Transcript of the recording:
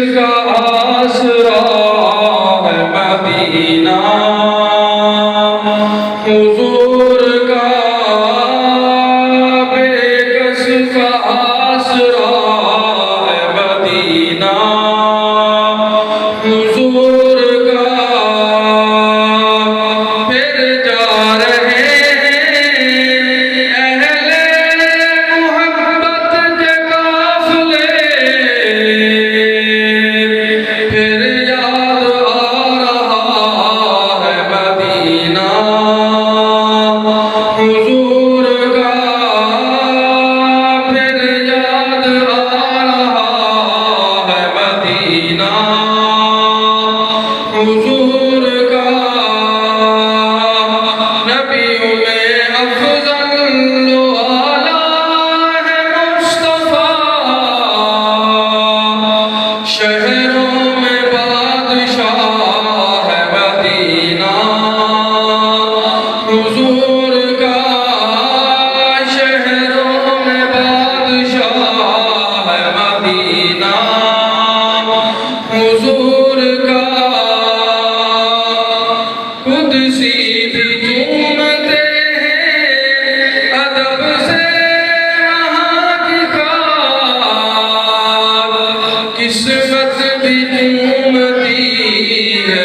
किसका आसरा है मदीना, हुजूर का बेकस का आसरा है मदीना, हुजूर का फिर जा रहे हैं अहले मोहब्बत के काफिले, फिर याद आ रहा है मदीना, हुजूर का फिर याद आ रहा है मदीना, हुजूर का। नबियों में अफजल आला है मुस्तफा, शहरों में बादशाह है मदीना, हुजूर का शहरों में बादशाह है मदीना, हुजूर का। कुदसी भी झूमते हैं अदब से वहाँ की खाक, किस्मत भी झूमती है